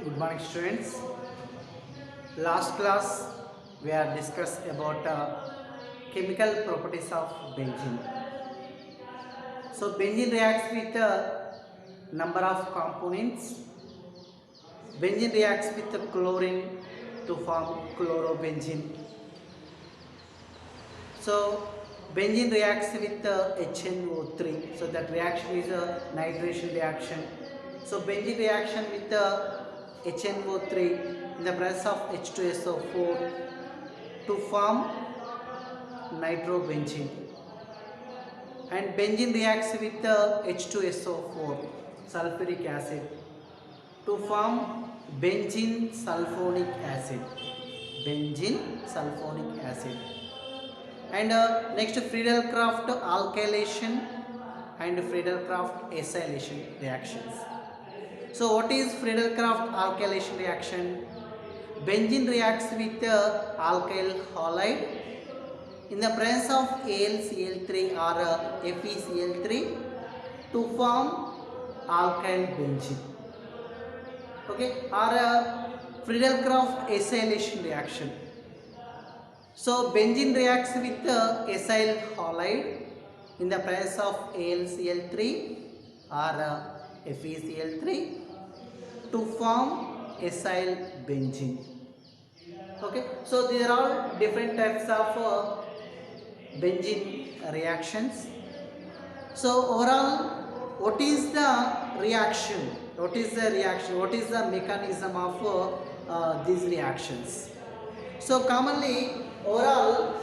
Good morning, students. Last class we are discussed about chemical properties of benzene. So benzene reacts with a number of components. Benzene reacts with the chlorine to form chlorobenzene. So benzene reacts with HNO3. So that reaction is a nitration reaction. So benzene reaction with HNO3 in the presence of H2SO4 to form nitrobenzene, and benzene reacts with H2SO4 sulfuric acid to form benzene sulfonic acid. Benzene sulfonic acid. And next, Friedel-Crafts alkylation and Friedel-Crafts acylation reactions. So what is Friedel-Crafts alkylation reaction? Benzene reacts with alkyl halide in the presence of AlCl3 or FeCl3 to form alkyl benzene. Okay, or Friedel-Crafts acylation reaction. So benzene reacts with acyl halide in the presence of AlCl3 or FeCl3 to form acyl benzene. Okay, so these are all different types of benzene reactions. So overall, what is the reaction? What is the reaction? What is the mechanism of these reactions? So commonly, overall,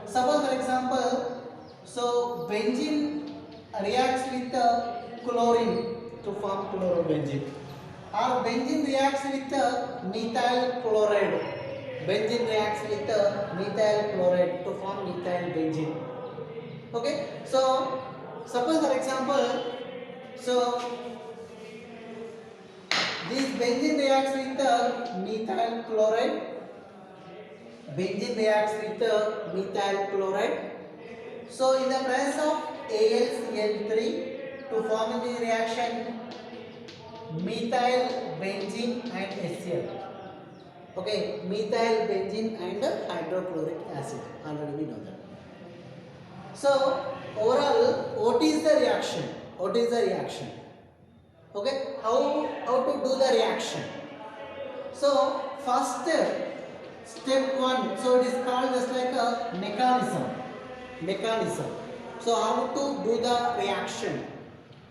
suppose for example, so benzene reacts with chlorine to form chlorobenzene, or benzene reacts with methyl chloride. Benzene reacts with methyl chloride to form methyl benzene. Okay, so suppose for example, so this benzene reacts with methyl chloride. Benzene reacts with methyl chloride. So in the presence of AlCl3 to form the reaction methyl benzene and HCl. Okay, methyl benzene and hydrochloric acid. Already we know that. So overall, what is the reaction? What is the reaction? Okay, how to do the reaction? So first step one. So it is called just like a mechanism. So how to do the reaction?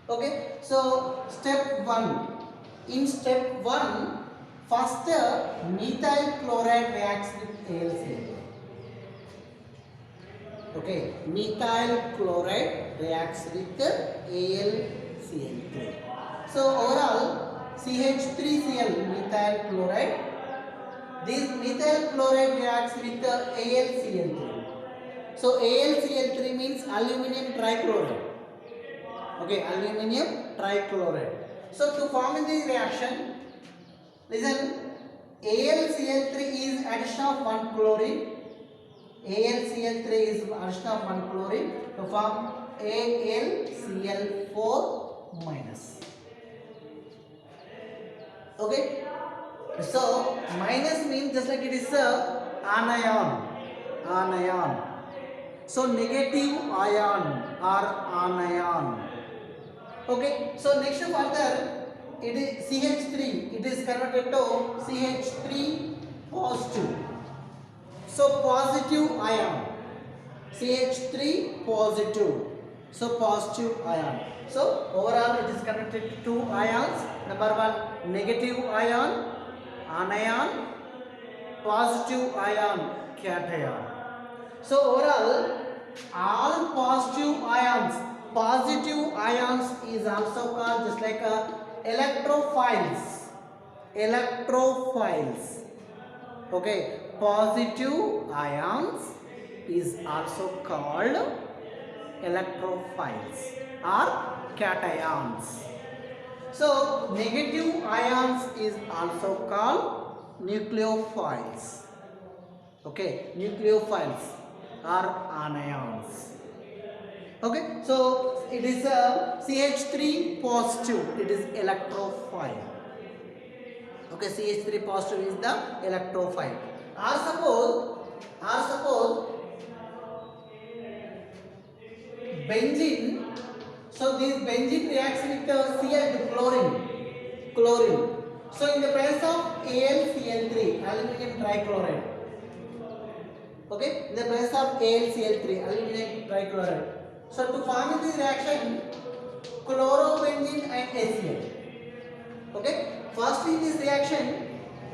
Okay, so step one. In step one, first methyl chloride reacts with AlCl. Okay, methyl chloride reacts with AlCl3. So overall, CH3Cl methyl chloride. This methyl chloride reacts with AlCl3. So AlCl3 means aluminum trichloride. Okay, aluminum trichloride. So to form this reaction, listen, AlCl3 is addition of one chlorine. AlCl3 is addition of one chlorine to form AlCl4 minus. Okay, so minus means just like it is anion. So negative ion or anion. Okay, so next further, it is CH3. It is converted to CH3 positive. So positive ion. CH3 positive. So positive ion. So overall it is connected to two ions. Number one, negative ion, anion, positive ion, cation. So overall, all positive ions is also called just like electrophiles. Okay, positive ions is also called electrophiles or cations. So negative ions is also called nucleophiles. Okay, nucleophiles or anions. Okay, so it is a CH3 positive, it is electrophile. Okay, CH3 positive is the electrophile. Or suppose benzene. So this benzene reacts with the Cl, chlorine. So in the presence of AlCl3, aluminum trichloride. Okay, in the presence of AlCl3, aluminum trichloride. So to form this reaction, chlorobenzene and HCl. Okay, first in this reaction,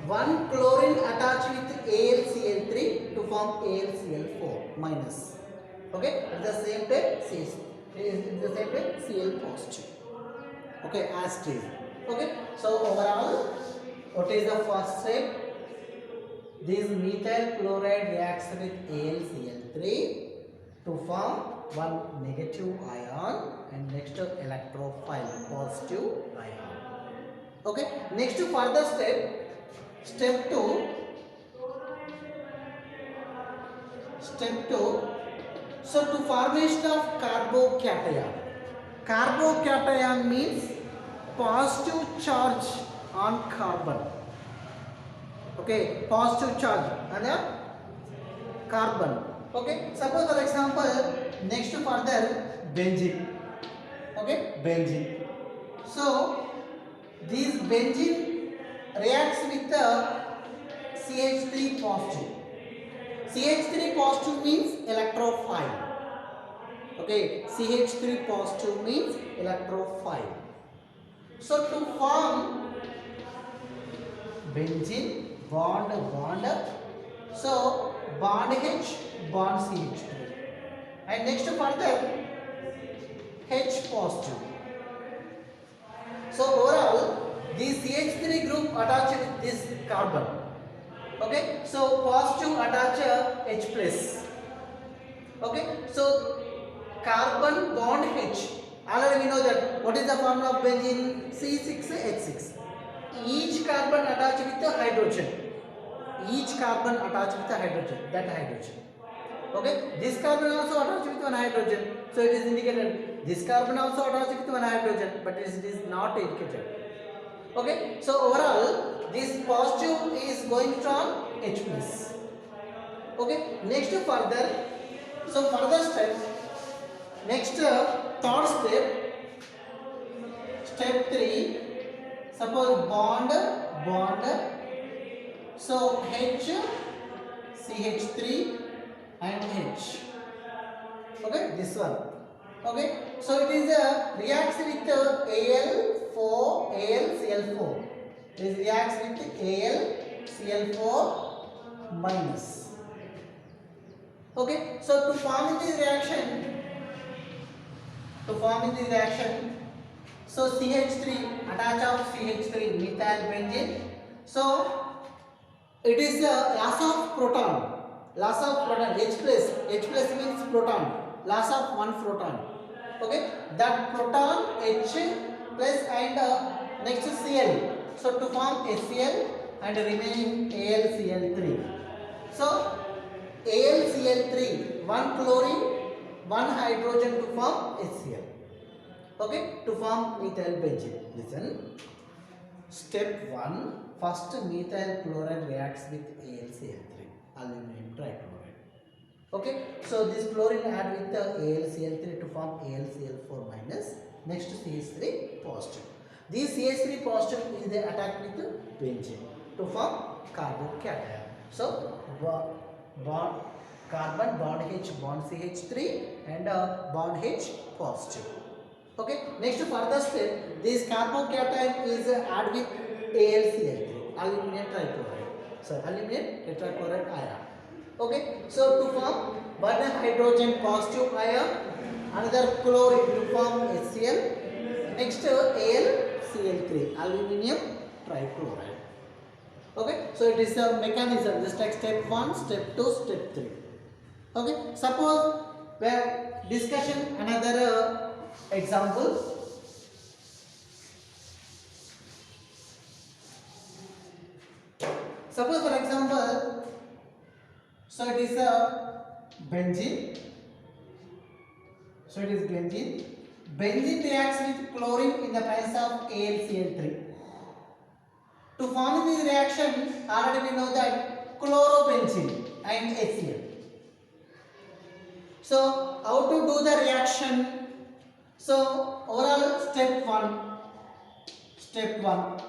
one chlorine attached with AlCl3 to form AlCl4 minus. Okay, at the same time, Cl positive. Okay, as it is. Okay, so overall, what is the first step? This methyl chloride reacts with AlCl3 to form one negative ion and next electrophile positive ion. Okay, next further step 2. So to formation of carbocation. Carbocation means positive charge on carbon. Okay, positive charge on the carbon. Okay, suppose for example, next further benzene. Okay, benzene. So this benzene reacts with the CH3 positive. CH3 positive means electrophile. Okay, CH3 positive means electrophile. So to form benzene bond, so bond H, bond CH3, and next further H positive. So overall, this CH3 group attached with this carbon. Okay, so positive attach H plus. Okay, so carbon bond H. Already we know that what is the formula of benzene? C6H6. Each carbon attached with a hydrogen. Each carbon attached with a hydrogen. That hydrogen. Okay, this carbon also attached with one hydrogen. So it is indicated. This carbon also attached with one hydrogen, but it is not indicated. Okay, so overall, this positive is going from H plus. Okay, next further. So further step. Next third step 3. Suppose bond. So H, CH3 and H. Okay, this one. Okay, so it is a reacts with AlCl4. This reacts with AlCl4 minus. Okay, so to form this reaction, so CH3 attach of CH3 methyl benzene. So it is a loss of proton H plus means proton, loss of one proton. Okay, that proton H plus and next Cl. So to form HCl and remaining AlCl3. So AlCl3, one chlorine, one hydrogen to form HCl. Okay, to form methyl benzene. Listen. Step 1. First methyl chloride reacts with AlCl3, aluminum trichloride. Okay, so this chlorine add with the AlCl3 to form AlCl4 minus. Next CH3 positive. This CH3 positive is the attack with the benzene to form carbocation. So bond carbon bond H bond CH3 and bond H positive. Okay, next further step, this carbocation is add with AlCl3, aluminum trichloride. So aluminum tetrachloride ion. Okay, so to form one hydrogen positive ion, another chlorine to form HCl. Next AlCl3, aluminum trichloride. Okay, so it is a mechanism. Just like step 1, step 2, step 3. Okay, suppose we have discussion another example. Suppose for example, so it is a benzene. So it is benzene. Benzene reacts with chlorine in the presence of AlCl3. To form this reaction, already we know that chlorobenzene and HCl. So how to do the reaction? So overall step 1. Step 1.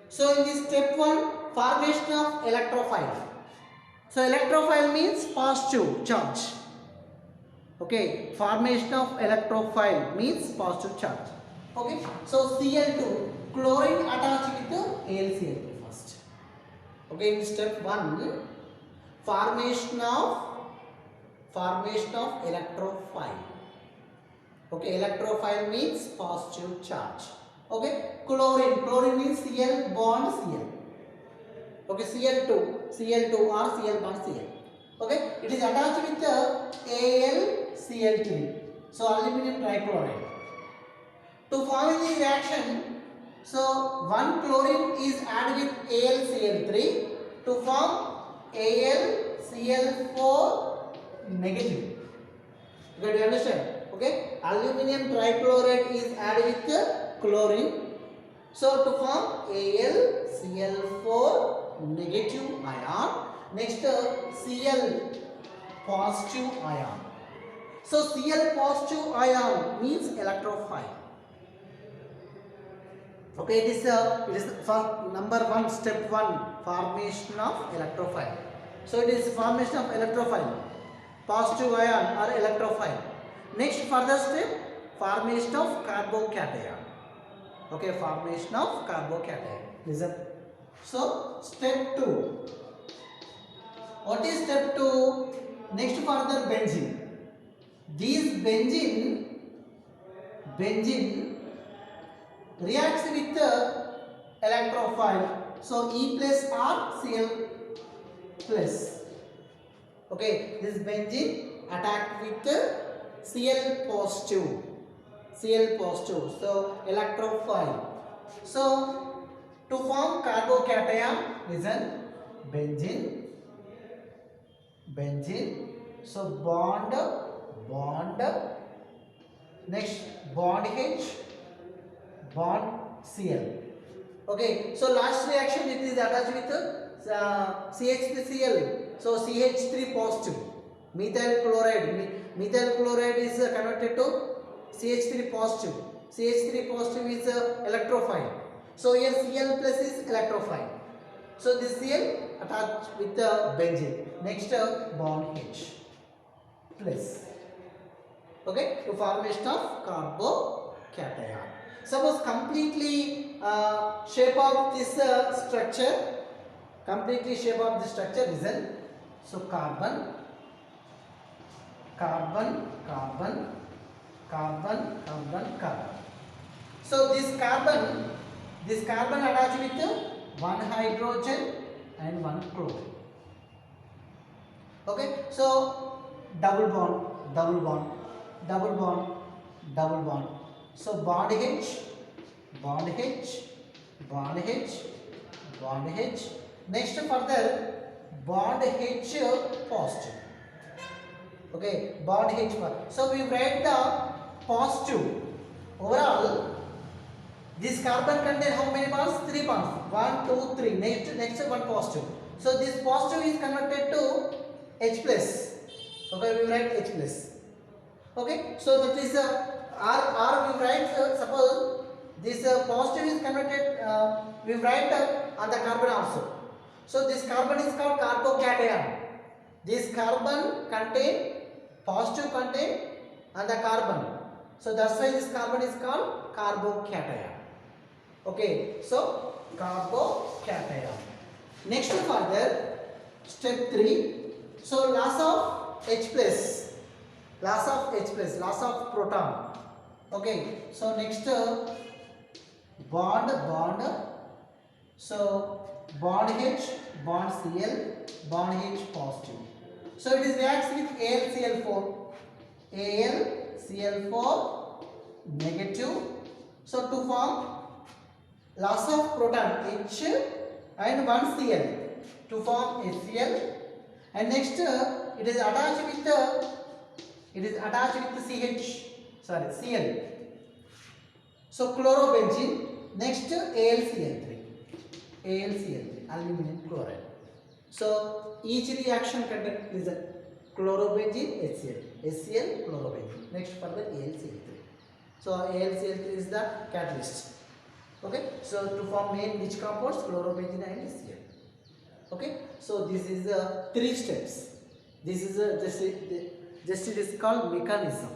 So in this step 1, formation of electrophile. So electrophile means positive charge. Okay, formation of electrophile means positive charge. Okay, so Cl2, chlorine attached with AlCl2 first. Okay, in step 1, formation of electrophile. Okay, electrophile means positive charge. Okay, chlorine means Cl bond Cl. Okay, Cl2 or Cl bond Cl. Okay, it is attached with AlCl3. So aluminum trichloride. To form the reaction, so one chlorine is added with AlCl3 to form AlCl4 negative. You got to understand? Okay, aluminum trichloride is added with chlorine. So to form AlCl4 negative ion. Next Cl positive ion. So Cl positive ion means electrophile. Okay, it is for number 1, step 1, formation of electrophile. So it is formation of electrophile, positive ion or electrophile. Next further step, formation of carbocation. Okay, formation of carbocation. Listen. So step 2. What is step 2? Next further benzene. These benzene reacts with the electrophile. So E plus or Cl plus. Okay, this benzene attack with the Cl positive. So electrophile. So to form carbocation, listen, benzene. So bond. Next bond H, bond Cl. Okay, so last reaction it is attached with CH3Cl. So CH3 positive. Methyl chloride is converted to CH3 positive. CH3 positive is electrophile. So here Cl plus is electrophile. So this Cl attached with the benzene. Next bond H plus. Okay, to formation of carbocation. Suppose completely shape of this structure. Listen. So carbon. So this carbon attached with one hydrogen and one chlorine. Okay, so double bond. So bond H. Next further bond H positive. Okay, bond H positive. So we write the positive. Overall, this carbon contains how many bonds? 3 bonds. 1, 2, 3. Next one positive. So this positive is converted to H plus. Okay, we write H plus. Okay, so that is R we write suppose this positive is converted we write on the carbon also. So this carbon is called carbocation. This carbon contain positive contain on the carbon. So that's why this carbon is called carbocation. Okay, so carbocation. Next further step 3. So loss of H plus. Loss of proton. Okay, so next bond. So bond H, bond Cl, bond H positive. So it is reacts with AlCl4 negative. So to form loss of proton H and one Cl to form HCl. And next it is attached with Cl. So chlorobenzene. Next AlCl3. AlCl3, aluminum chloride. So each reaction content is a chlorobenzene HCl, HCl chlorobenzene. Next further AlCl3. So AlCl3 is the catalyst. Okay. So to form main which compounds? Chlorobenzene and HCl. Okay. So this is the three steps. This is a just it is called mechanism.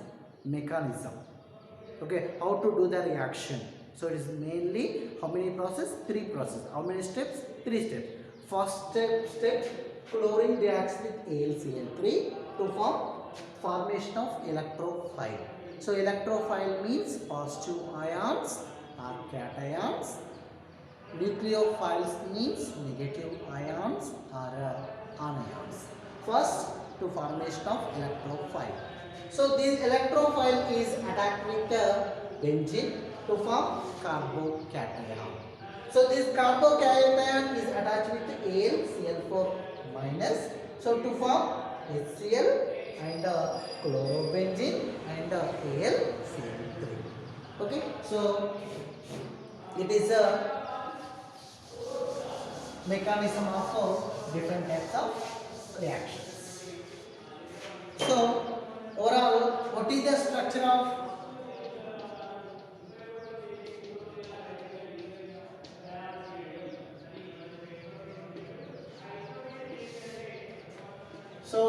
Okay, how to do the reaction? So it is mainly how many process? Three process. How many steps? Three steps. First step chlorine reacts with AlCl3 to form formation of electrophile. So electrophile means positive ions or cations. Nucleophiles means negative ions or anions. First to formation of electrophile. So this electrophile is attacked with benzene to form carbocation. So this carbocation is attached with AlCl4 minus. So to form HCl and chlorobenzene and AlCl3. Okay. So it is a mechanism of different types of reactions. So overall, what is the structure of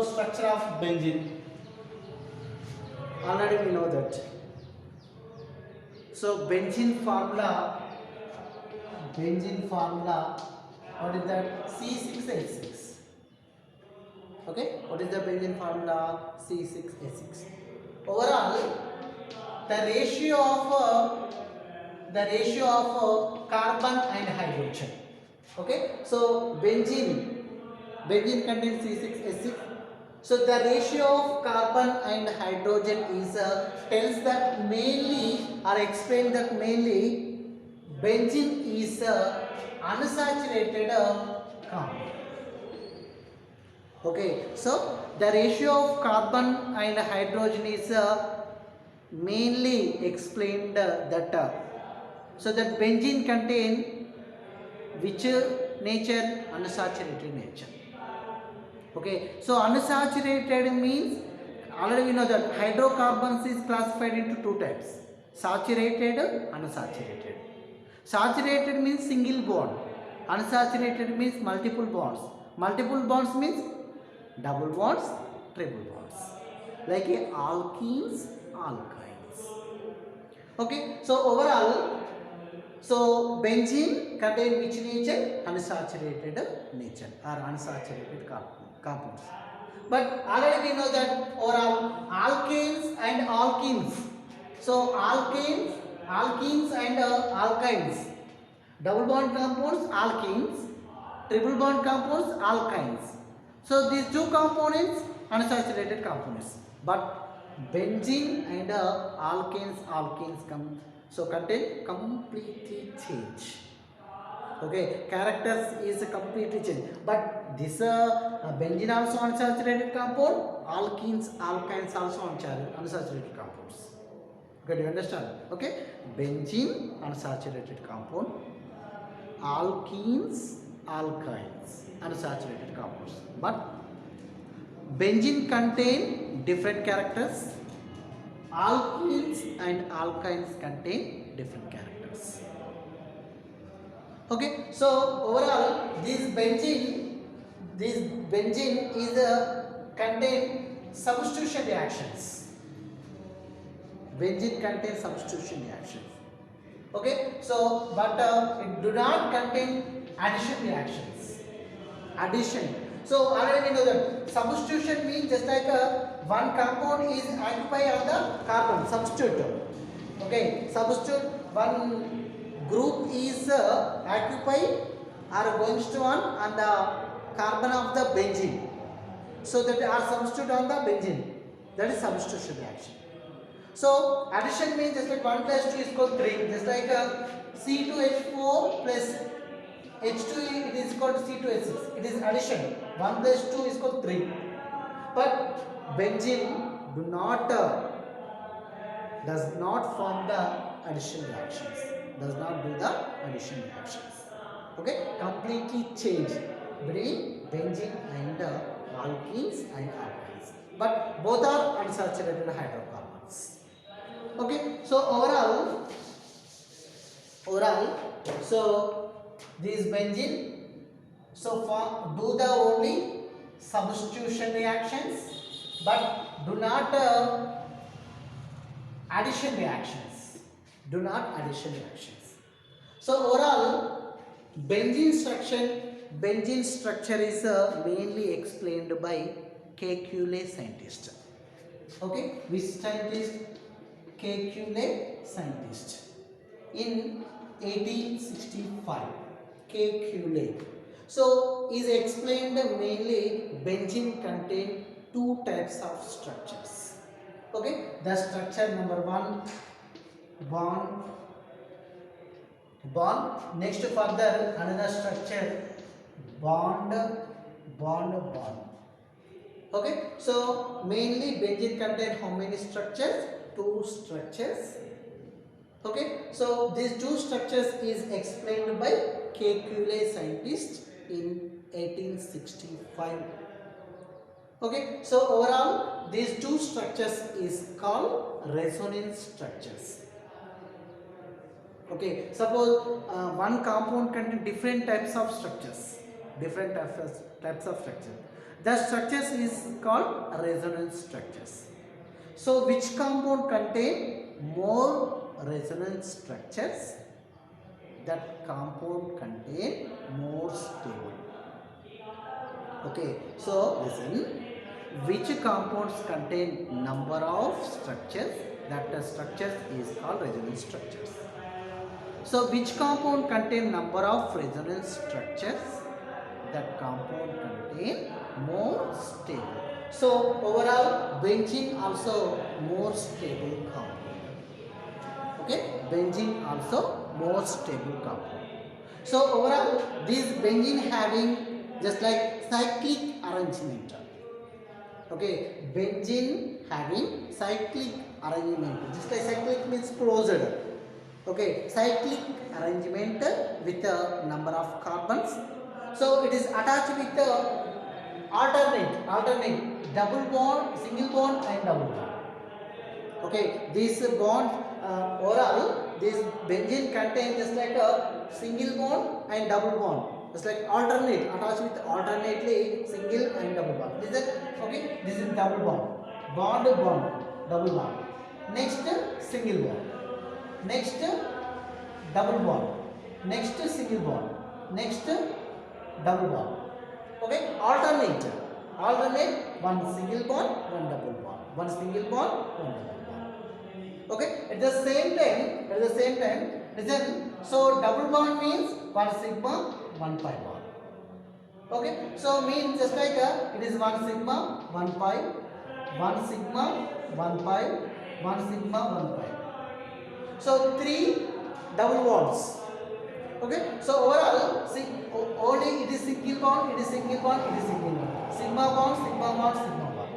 structure of benzene? Already we know that. So benzene formula, what is that? C6H6. Okay, what is the benzene formula? C6H6. Overall, the ratio of carbon and hydrogen. Okay, so benzene contains C6H6. So the ratio of carbon and hydrogen is tells that mainly or explain that mainly benzene is unsaturated compound. Okay, so the ratio of carbon and hydrogen is mainly explained so that benzene contain which nature? Unsaturated nature. Okay, so unsaturated means already we know that hydrocarbons is classified into two types: saturated, unsaturated. Saturated means single bond, unsaturated means multiple bonds. Multiple bonds means double bonds, triple bonds, like alkenes, alkynes. Okay, so overall, so benzene contain which nature? Unsaturated nature or unsaturated compounds. But already we know that overall alkanes and alkenes. So alkenes and alkynes. Double bond compounds alkenes, triple bond compounds alkynes. So these two components unsaturated components. But benzene and alkenes contain completely change. Okay, characters is completely changed. But this benzene also unsaturated compound, alkynes also unsaturated compounds. Okay, do you understand? Okay, benzene unsaturated compound, alkynes unsaturated compounds. But benzene contain different characters, alkenes and alkynes contain different characters. Okay, so overall this benzene is contain substitution reactions. Benzene contains substitution reactions. Okay, so but it do not contain addition reactions. So already we know that substitution means just like one compound is occupied on the carbon, substitute. Okay, substitute one group is occupied or going to on the carbon of the benzene. So that are substitute on the benzene. That is substitution reaction. So addition means just like 1 plus 2 is equal to 3. Just like C2H4 plus H2 it is equal to C2H6. It is addition. 1 plus 2 is equal to 3. But benzene does not form the addition reactions. Does not do the addition reactions. Okay, completely changed between benzene and alkenes and alkynes. But both are unsaturated hydrocarbons. Okay, so overall, so these benzene, so for do the only substitution reactions, but do not addition reactions. Do not addition reactions. So overall, benzene structure is mainly explained by Kekulé scientist. Okay, which scientist? Kekulé scientist in 1865. Kekulé. So is explained mainly benzene contain two types of structures. Okay, the structure number one, bond bond. Next further another structure, bond bond. Okay, so mainly benzene contain how many structures? Two structures. Okay, so these two structures is explained by Kekulé scientist in 1865. Okay, so overall these two structures is called resonance structures. Okay, suppose one compound contain different types of structures, types of structure. The structures is called resonance structures. So which compound contain more resonance structures? That compound contain more stable. Okay, so listen. Which compounds contain number of structures? That the structures is called resonance structures. So which compound contain number of resonance structures? That compound contain more stable. So overall benzene also more stable compound. Okay, benzene also more stable compound. So overall this benzene having just like cyclic arrangement. Okay, benzene having cyclic arrangement. Just like cyclic means closed. Okay, cyclic arrangement with a number of carbons. So it is attached with the alternate double bond, single bond and double bond. Okay, these bonds overall this benzene contain just like a single bond and double bond. It's like alternate, attached with alternately single and double bond. This is okay. This is double bond, double bond. Next single bond. Next double bond. Next single bond. Next double bond. Okay, alternate one single bond, one double bond, one single bond, one double bond. Okay, at the same time, listen. So double bond means one sigma, one pi bond. Okay, so means just like it is one sigma, one pi, one sigma, one pi, one sigma, one pi. So three double bonds. Okay, so overall, see, only it is single bond, it is single bond, it is single bond. Sigma bond, sigma bond, sigma bond.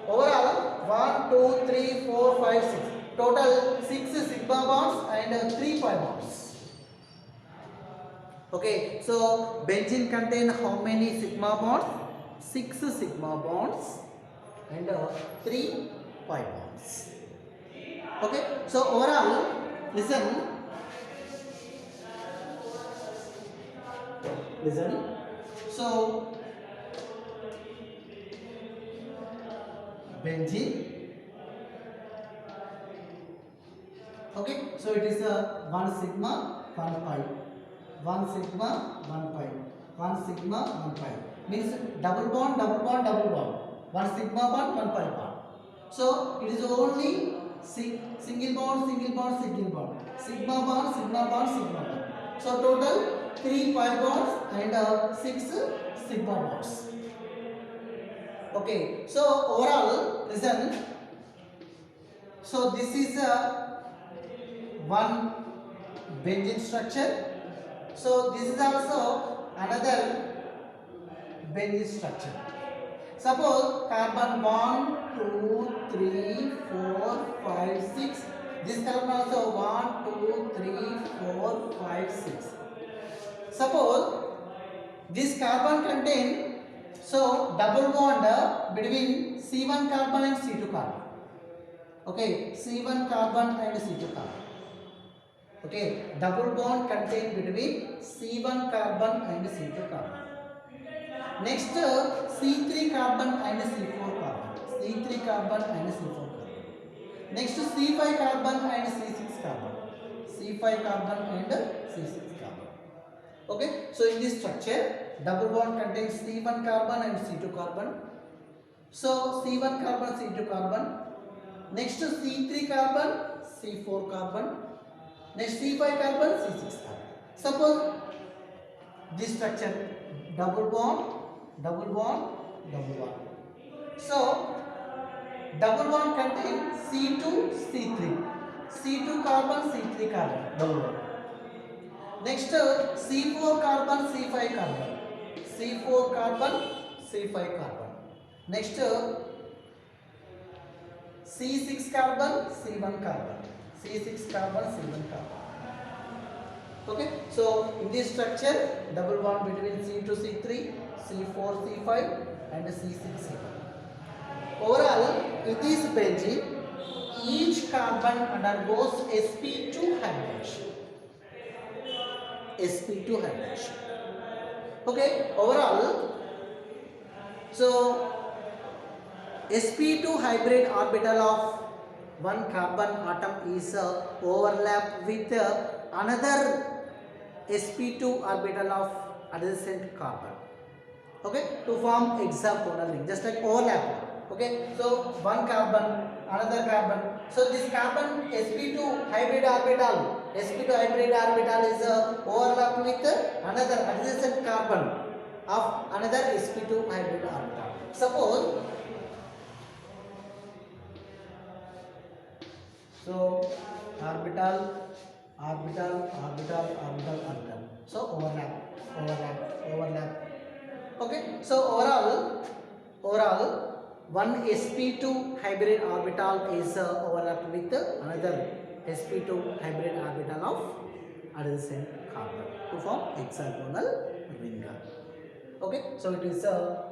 Overall, 1, 2, 3, 4, 5, 6. Total 6 sigma bonds and 3 pi bonds. Okay, so benzene contain how many sigma bonds? 6 sigma bonds and 3 pi bonds. Okay, so overall, listen. So benzene. Okay, so it is a 1 sigma 1 pi, 1 sigma 1 pi, 1 sigma 1 pi means double bond, 1 sigma bond, 1 pi bond. So it is only single bond, sigma bond, sigma bond. So total 3 pi bonds and 6 sigma bonds. Okay, so overall listen. So this is one benzene structure. So this is also another benzene structure. Suppose carbon 1, 2, 3, 4, 5, 6. This carbon also 1, 2, 3, 4, 5, 6. Suppose this carbon contain so double bond between C1 carbon and C2 carbon. Okay, C1 carbon and C2 carbon. Okay, double bond contained between C1 carbon and C2 carbon. Next, C3 carbon and C4 carbon. C3 carbon and C4 carbon. Next, C5 carbon and C6 carbon. C5 carbon and C6 carbon. Okay, so in this structure, double bond contains C1 carbon and C2 carbon. So C1 carbon, C2 carbon. Next, C3 carbon, C4 carbon. Next, C5 carbon, C6 carbon. Suppose this structure double bond, double bond, double bond. So double bond contains C2, C3. C2 carbon, C3 carbon, double bond. Next, C4 carbon, C5 carbon. C4 carbon, C5 carbon. Next, C6 carbon, C1 carbon. C6 carbon, C1 carbon. Okay, so in this structure, double bond between C2, C3, C4, C5 and C6, C1. Overall, in this benzene, each carbon undergoes sp2 hybridization. sp2 hybridization. Okay, overall, so sp2 hybrid orbital of one carbon atom is overlap with another sp2 orbital of adjacent carbon. Okay, to form hexagonal ring, just like overlap. Okay, so one carbon, another carbon. So this carbon sp2 hybrid orbital, sp2 hybrid orbital is overlap with another adjacent carbon of another sp2 hybrid orbital. Suppose so orbital, orbital, orbital, orbital, orbital. So overlap, overlap, overlap. Okay, so overall one sp2 hybrid orbital is overlapped with another sp2 hybrid orbital of adjacent carbon to form hexagonal ring. Okay, so it is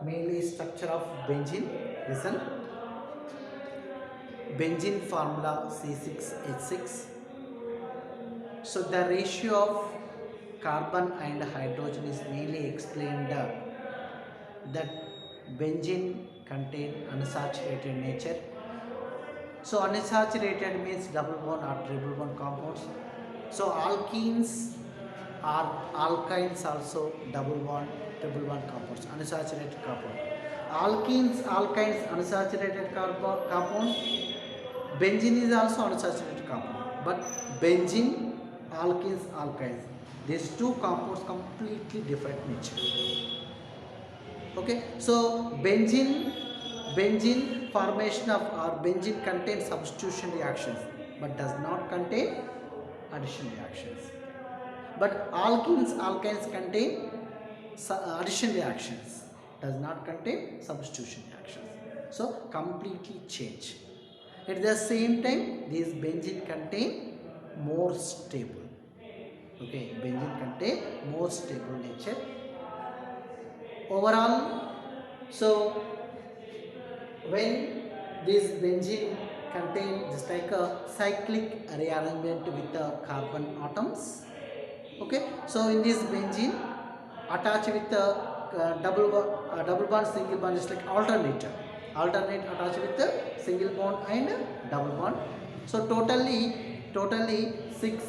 mainly structure of benzene. Listen, benzene formula C6H6. So the ratio of carbon and hydrogen is mainly explained that benzene contain unsaturated nature. So unsaturated means double bond or triple bond compounds. So alkenes or alkynes also double bond, triple bond compounds, unsaturated compound. Alkenes, alkynes, unsaturated compound. Benzene is also unsaturated compound, but benzene, alkenes, alkynes, these two compounds completely different nature. Okay, so benzene formation of or benzene contains substitution reactions but does not contain addition reactions. But alkenes, alkynes contain addition reactions, does not contain substitution reactions. So completely change. At the same time, these benzene contain more stable. Okay, benzene contain more stable nature. Overall, so when this benzene contain just like a cyclic rearrangement with the carbon atoms. Okay, so in this benzene attach with the double bond, single bond, just like alternate attach with the single bond and double bond. So totally 6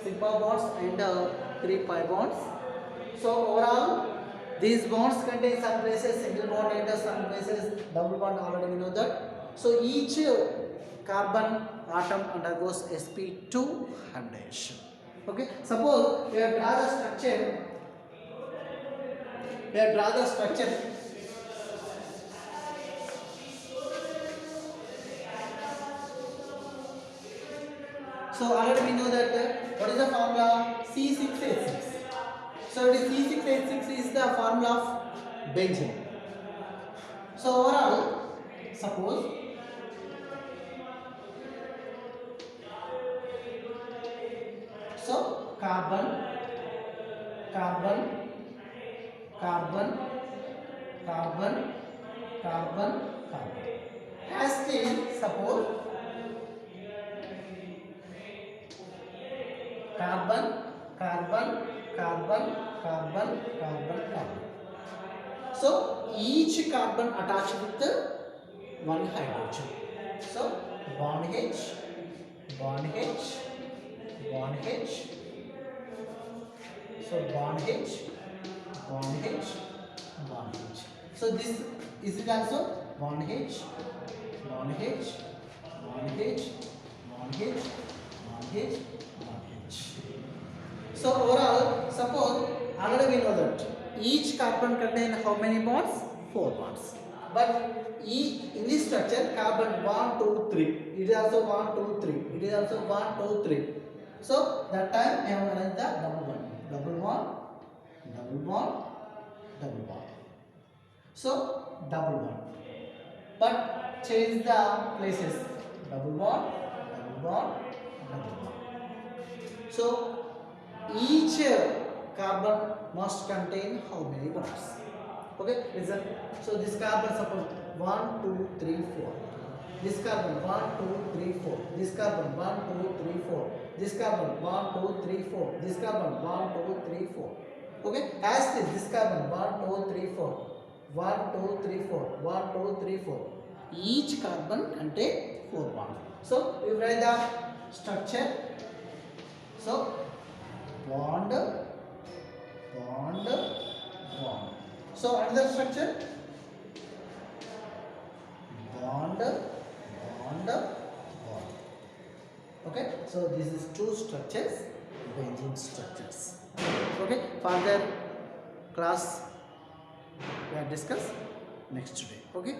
sigma bonds and 3 pi bonds. So overall these bonds contain some places single bond and some places double bond, already we know that. So each carbon atom undergoes sp2 hybridization. Okay, suppose we have draw the structure. So already we know that what is the formula? C6H6. So it is C6H6 is the formula of benzene. So overall, suppose so carbon, carbon, carbon, carbon, carbon, carbon. Hastily, suppose carbon, carbon, carbon, carbon, carbon, carbon. So each carbon attached with one hydrogen. So bond H, bond H, bond H. So bond H, bond H, bond H. So this is it also bond H, bond H, bond H, bond H, bond H, bond H. So overall, suppose already we know that each carbon contain how many bonds? 4 bonds. But in this structure, carbon 1, 2, 3. It is also 1, 2, 3. It is also 1, 2, 3. So that time I have arranged the double bond, double bond, double bond, double bond. So double bond. But change the places. Double bond, double bond, double bond. So each carbon must contain how many bonds? Okay, listen. So this carbon, suppose 1, 2, 3, 4. This carbon 1, 2, 3, 4. This carbon 1, 2, 3, 4. This carbon 1, 2, 3, 4. This carbon 1, 2, 3, 4. Okay, as this carbon 1, 2, 3, 4. 1, 2, 3, 4. 1, 2, 3, 4. Each carbon contain 4 bonds. So we write the structure. So bond, bond, bond. So another structure, bond, bond, bond. Okay, so this is two structures, benzene structures. Okay, further class we are discuss next day. Okay.